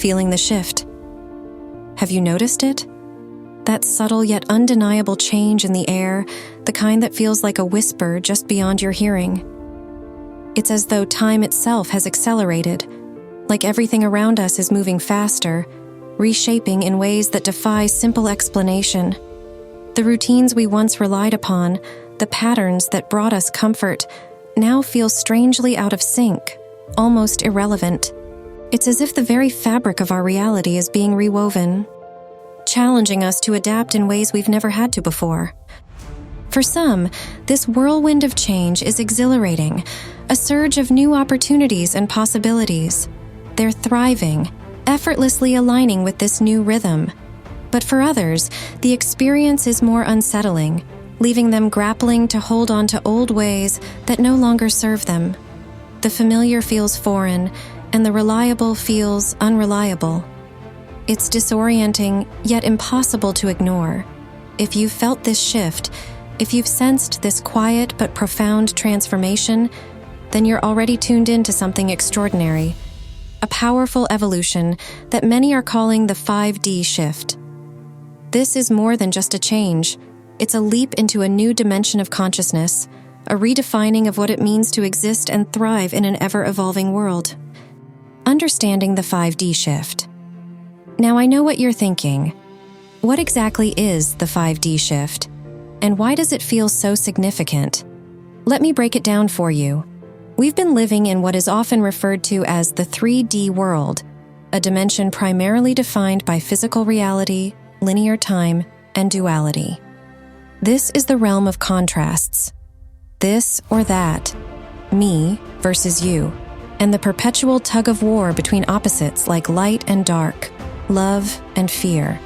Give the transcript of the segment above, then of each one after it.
feeling the shift. Have you noticed it? That subtle yet undeniable change in the air, the kind that feels like a whisper just beyond your hearing. It's as though time itself has accelerated, like everything around us is moving faster, reshaping in ways that defy simple explanation. The routines we once relied upon, the patterns that brought us comfort, now feel strangely out of sync, almost irrelevant. It's as if the very fabric of our reality is being rewoven, challenging us to adapt in ways we've never had to before. For some, this whirlwind of change is exhilarating, a surge of new opportunities and possibilities. They're thriving, effortlessly aligning with this new rhythm. But for others, the experience is more unsettling, leaving them grappling to hold on to old ways that no longer serve them. The familiar feels foreign, and the reliable feels unreliable. It's disorienting, yet impossible to ignore. If you've felt this shift, if you've sensed this quiet but profound transformation, then you're already tuned into something extraordinary, a powerful evolution that many are calling the 5D shift. This is more than just a change. It's a leap into a new dimension of consciousness, a redefining of what it means to exist and thrive in an ever-evolving world. Understanding the 5D shift. Now I know what you're thinking. What exactly is the 5D shift? And why does it feel so significant? Let me break it down for you. We've been living in what is often referred to as the 3D world, a dimension primarily defined by physical reality, linear time, and duality. This is the realm of contrasts. This or that, me versus you, and the perpetual tug-of-war between opposites like light and dark, love and fear.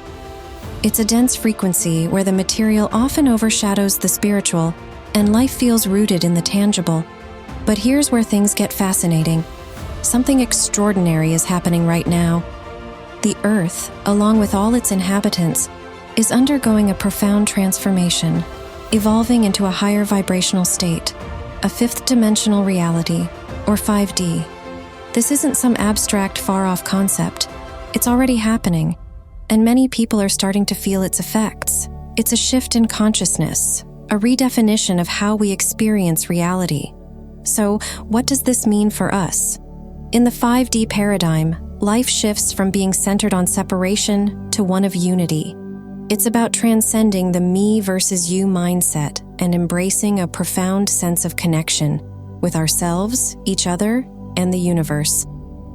It's a dense frequency where the material often overshadows the spiritual, and life feels rooted in the tangible. But here's where things get fascinating. Something extraordinary is happening right now. The Earth, along with all its inhabitants, is undergoing a profound transformation, evolving into a higher vibrational state, a fifth-dimensional reality, or 5D. This isn't some abstract, far-off concept. It's already happening, and many people are starting to feel its effects. It's a shift in consciousness, a redefinition of how we experience reality. So, what does this mean for us? In the 5D paradigm, life shifts from being centered on separation to one of unity. It's about transcending the me versus you mindset and embracing a profound sense of connection with ourselves, each other, and the universe.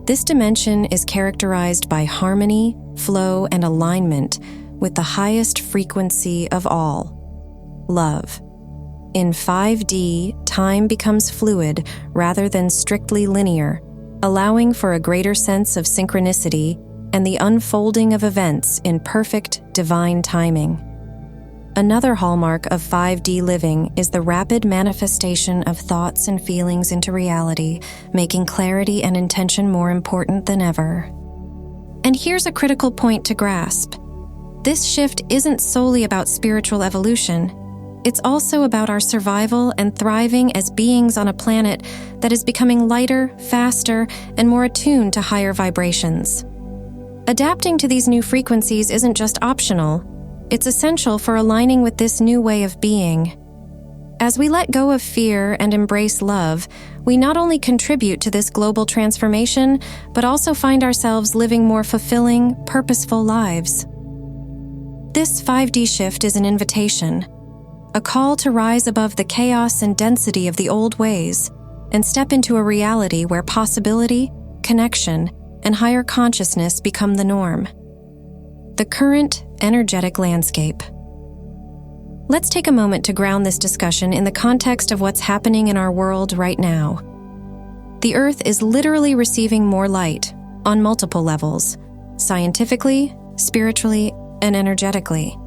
This dimension is characterized by harmony, flow, and alignment with the highest frequency of all, love. In 5D, time becomes fluid rather than strictly linear, allowing for a greater sense of synchronicity and the unfolding of events in perfect divine timing. Another hallmark of 5D living is the rapid manifestation of thoughts and feelings into reality, making clarity and intention more important than ever. And here's a critical point to grasp. This shift isn't solely about spiritual evolution. It's also about our survival and thriving as beings on a planet that is becoming lighter, faster, and more attuned to higher vibrations. Adapting to these new frequencies isn't just optional. It's essential for aligning with this new way of being. As we let go of fear and embrace love, we not only contribute to this global transformation, but also find ourselves living more fulfilling, purposeful lives. This 5D shift is an invitation, a call to rise above the chaos and density of the old ways and step into a reality where possibility, connection, and higher consciousness become the norm. The current energetic landscape. Let's take a moment to ground this discussion in the context of what's happening in our world right now. The Earth is literally receiving more light on multiple levels, scientifically, spiritually, and energetically.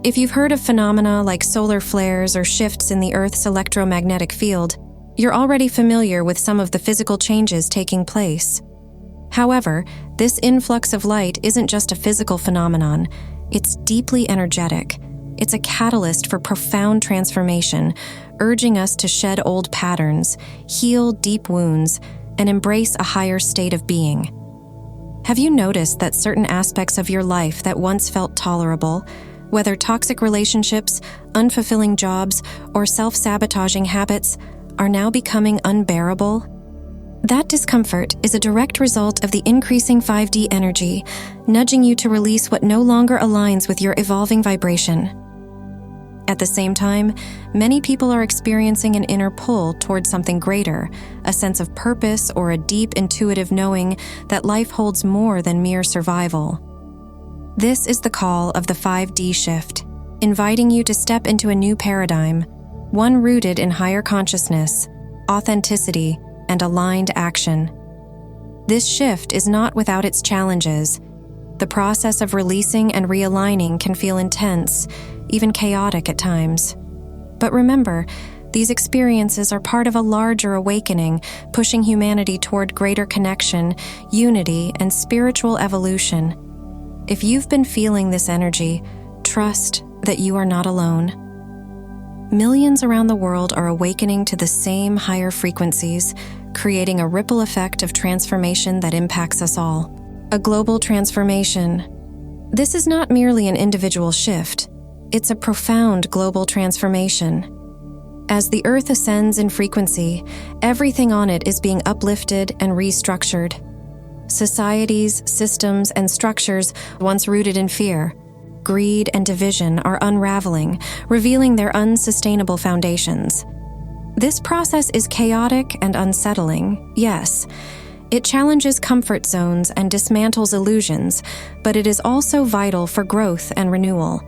If you've heard of phenomena like solar flares or shifts in the Earth's electromagnetic field, you're already familiar with some of the physical changes taking place. However, this influx of light isn't just a physical phenomenon, it's deeply energetic. It's a catalyst for profound transformation, urging us to shed old patterns, heal deep wounds, and embrace a higher state of being. Have you noticed that certain aspects of your life that once felt tolerable, whether toxic relationships, unfulfilling jobs, or self-sabotaging habits, are now becoming unbearable? That discomfort is a direct result of the increasing 5D energy, nudging you to release what no longer aligns with your evolving vibration. At the same time, many people are experiencing an inner pull towards something greater, a sense of purpose or a deep intuitive knowing that life holds more than mere survival. This is the call of the 5D shift, inviting you to step into a new paradigm, one rooted in higher consciousness, authenticity, and aligned action. This shift is not without its challenges. The process of releasing and realigning can feel intense, even chaotic at times. But remember, these experiences are part of a larger awakening, pushing humanity toward greater connection, unity, and spiritual evolution. If you've been feeling this energy, trust that you are not alone. Millions around the world are awakening to the same higher frequencies, creating a ripple effect of transformation that impacts us all. A global transformation. This is not merely an individual shift. It's a profound global transformation. As the Earth ascends in frequency, everything on it is being uplifted and restructured. Societies, systems, and structures once rooted in fear, greed, and division are unraveling, revealing their unsustainable foundations. This process is chaotic and unsettling, yes. It challenges comfort zones and dismantles illusions, but it is also vital for growth and renewal.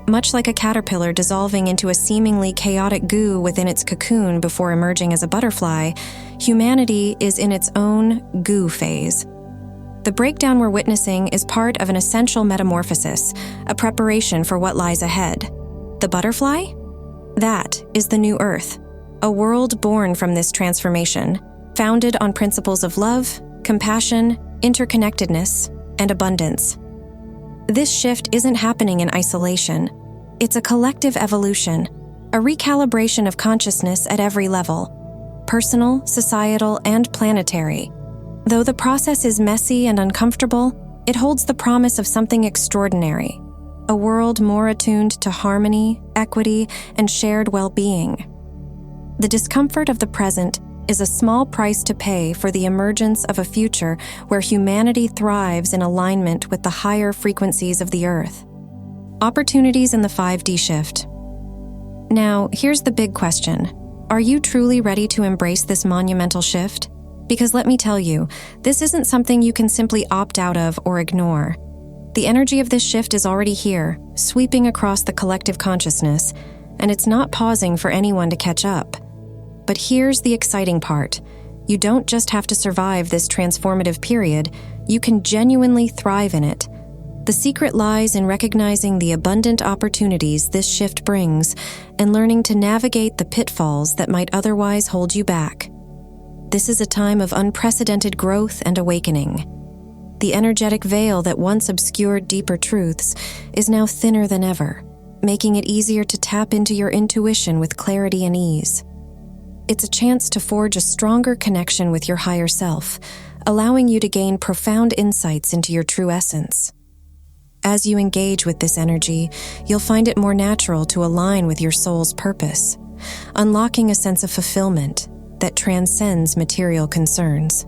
Much like a caterpillar dissolving into a seemingly chaotic goo within its cocoon before emerging as a butterfly, humanity is in its own goo phase. The breakdown we're witnessing is part of an essential metamorphosis, a preparation for what lies ahead. The butterfly? That is the new Earth, a world born from this transformation, founded on principles of love, compassion, interconnectedness, and abundance. This shift isn't happening in isolation. It's a collective evolution, a recalibration of consciousness at every level, personal, societal, and planetary. Though the process is messy and uncomfortable, it holds the promise of something extraordinary, a world more attuned to harmony, equity, and shared well-being. The discomfort of the present is a small price to pay for the emergence of a future where humanity thrives in alignment with the higher frequencies of the Earth. Opportunities in the 5D shift. Now, here's the big question. Are you truly ready to embrace this monumental shift? Because let me tell you, this isn't something you can simply opt out of or ignore. The energy of this shift is already here, sweeping across the collective consciousness, and it's not pausing for anyone to catch up. But here's the exciting part. You don't just have to survive this transformative period, you can genuinely thrive in it. The secret lies in recognizing the abundant opportunities this shift brings and learning to navigate the pitfalls that might otherwise hold you back. This is a time of unprecedented growth and awakening. The energetic veil that once obscured deeper truths is now thinner than ever, making it easier to tap into your intuition with clarity and ease. It's a chance to forge a stronger connection with your higher self, allowing you to gain profound insights into your true essence. As you engage with this energy, you'll find it more natural to align with your soul's purpose, unlocking a sense of fulfillment that transcends material concerns.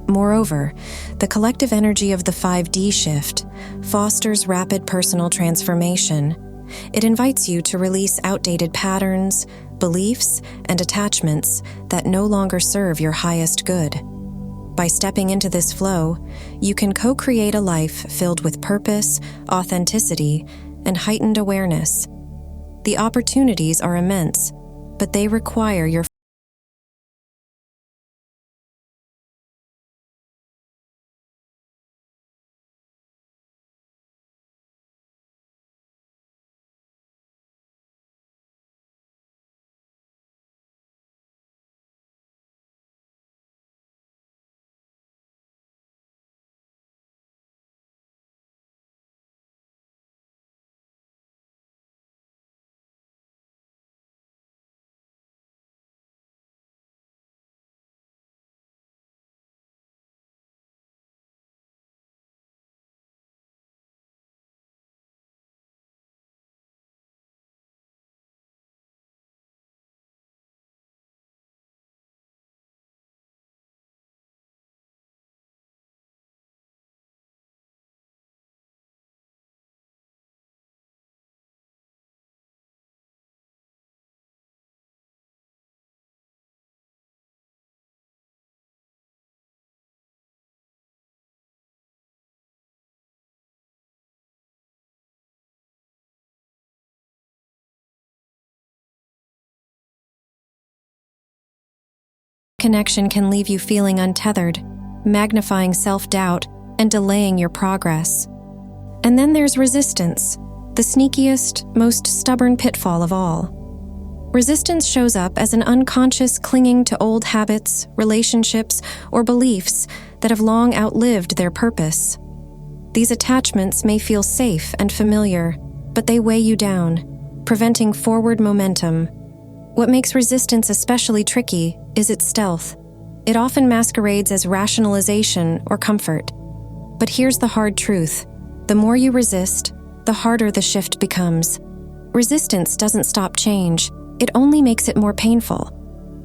Moreover, the collective energy of the 5D shift fosters rapid personal transformation. It invites you to release outdated patterns, beliefs, and attachments that no longer serve your highest good. By stepping into this flow, you can co-create a life filled with purpose, authenticity, and heightened awareness. The opportunities are immense, but they require your Connection can leave you feeling untethered, magnifying self-doubt and delaying your progress. And then there's resistance, the sneakiest, most stubborn pitfall of all. Resistance shows up as an unconscious clinging to old habits, relationships, or beliefs that have long outlived their purpose. These attachments may feel safe and familiar, but they weigh you down, preventing forward momentum. What makes resistance especially tricky is its stealth. It often masquerades as rationalization or comfort. But here's the hard truth. The more you resist, the harder the shift becomes. Resistance doesn't stop change. It only makes it more painful.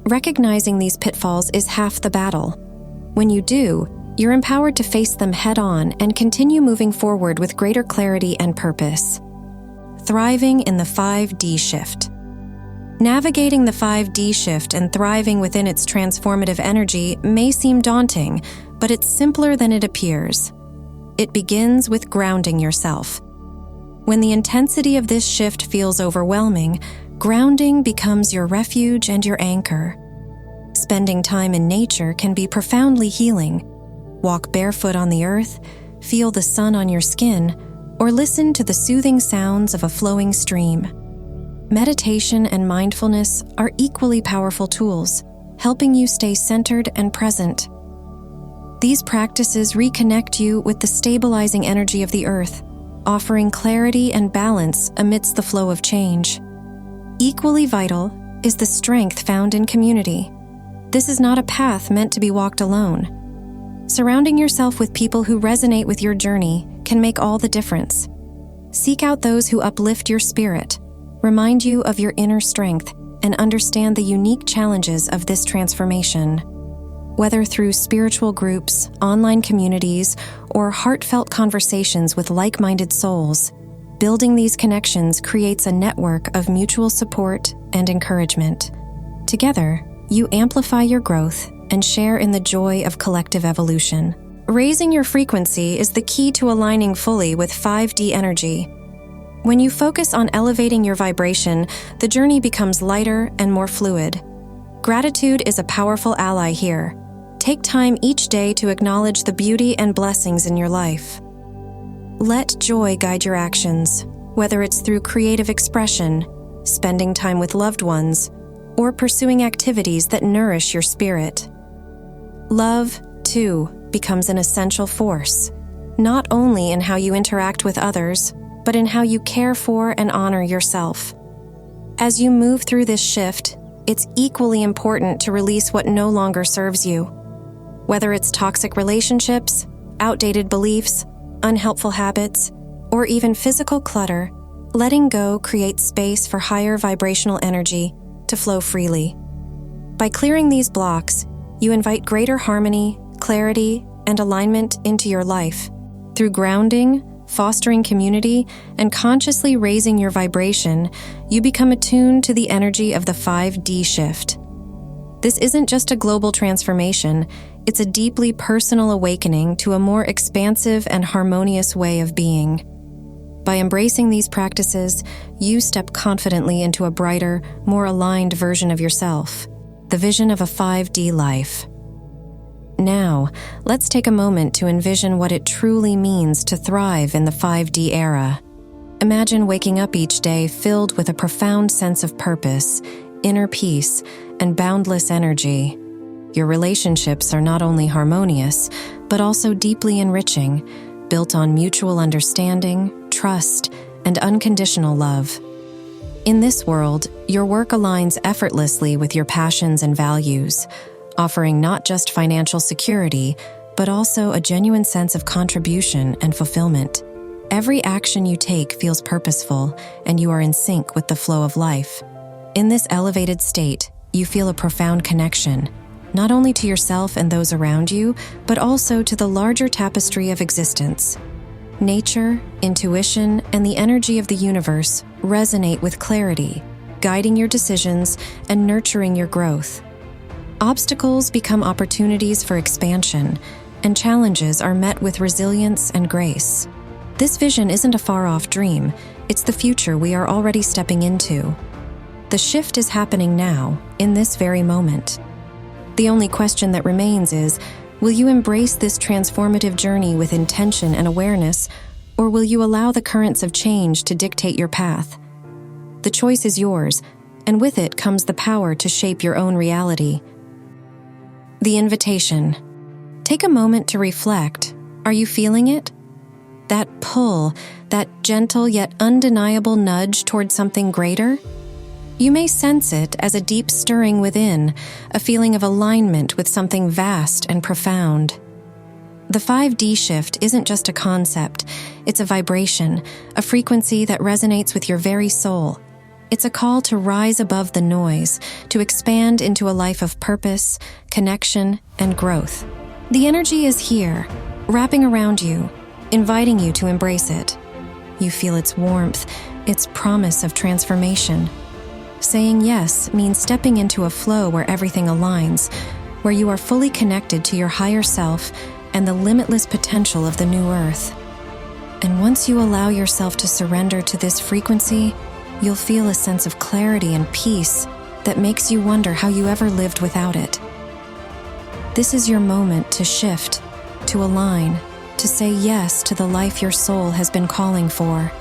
Recognizing these pitfalls is half the battle. When you do, you're empowered to face them head-on and continue moving forward with greater clarity and purpose. Thriving in the 5D shift. Navigating the 5D shift and thriving within its transformative energy may seem daunting, but it's simpler than it appears. It begins with grounding yourself. When the intensity of this shift feels overwhelming, grounding becomes your refuge and your anchor. Spending time in nature can be profoundly healing. Walk barefoot on the earth, feel the sun on your skin, or listen to the soothing sounds of a flowing stream. Meditation and mindfulness are equally powerful tools, helping you stay centered and present. These practices reconnect you with the stabilizing energy of the earth, offering clarity and balance amidst the flow of change. Equally vital is the strength found in community. This is not a path meant to be walked alone. Surrounding yourself with people who resonate with your journey can make all the difference. Seek out those who uplift your spirit, remind you of your inner strength, and understand the unique challenges of this transformation. Whether through spiritual groups, online communities, or heartfelt conversations with like-minded souls, building these connections creates a network of mutual support and encouragement. Together, you amplify your growth and share in the joy of collective evolution. Raising your frequency is the key to aligning fully with 5D energy. When you focus on elevating your vibration, the journey becomes lighter and more fluid. Gratitude is a powerful ally here. Take time each day to acknowledge the beauty and blessings in your life. Let joy guide your actions, whether it's through creative expression, spending time with loved ones, or pursuing activities that nourish your spirit. Love, too, becomes an essential force, not only in how you interact with others, but in how you care for and honor yourself. As you move through this shift, it's equally important to release what no longer serves you. Whether it's toxic relationships, outdated beliefs, unhelpful habits, or even physical clutter, letting go creates space for higher vibrational energy to flow freely. By clearing these blocks, you invite greater harmony, clarity, and alignment into your life. Through grounding, fostering community, and consciously raising your vibration, you become attuned to the energy of the 5D shift. This isn't just a global transformation, it's a deeply personal awakening to a more expansive and harmonious way of being. By embracing these practices, you step confidently into a brighter, more aligned version of yourself, the vision of a 5D life. Now, let's take a moment to envision what it truly means to thrive in the 5D era. Imagine waking up each day filled with a profound sense of purpose, inner peace, and boundless energy. Your relationships are not only harmonious, but also deeply enriching, built on mutual understanding, trust, and unconditional love. In this world, your work aligns effortlessly with your passions and values, offering not just financial security, but also a genuine sense of contribution and fulfillment. Every action you take feels purposeful, and you are in sync with the flow of life. In this elevated state, you feel a profound connection, not only to yourself and those around you, but also to the larger tapestry of existence. Nature, intuition, and the energy of the universe resonate with clarity, guiding your decisions and nurturing your growth. Obstacles become opportunities for expansion, and challenges are met with resilience and grace. This vision isn't a far-off dream, it's the future we are already stepping into. The shift is happening now, in this very moment. The only question that remains is, will you embrace this transformative journey with intention and awareness, or will you allow the currents of change to dictate your path? The choice is yours, and with it comes the power to shape your own reality. The invitation. Take a moment to reflect. Are you feeling it? That pull, that gentle yet undeniable nudge toward something greater? You may sense it as a deep stirring within, a feeling of alignment with something vast and profound. The 5D shift isn't just a concept, it's a vibration, a frequency that resonates with your very soul. It's a call to rise above the noise, to expand into a life of purpose, connection, and growth. The energy is here, wrapping around you, inviting you to embrace it. You feel its warmth, its promise of transformation. Saying yes means stepping into a flow where everything aligns, where you are fully connected to your higher self and the limitless potential of the new earth. And once you allow yourself to surrender to this frequency, you'll feel a sense of clarity and peace that makes you wonder how you ever lived without it. This is your moment to shift, to align, to say yes to the life your soul has been calling for.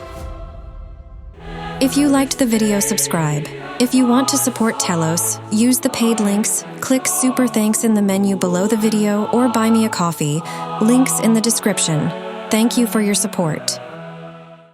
If you liked the video, subscribe. If you want to support Telos, use the paid links, click Super Thanks in the menu below the video, or buy me a coffee, links in the description. Thank you for your support.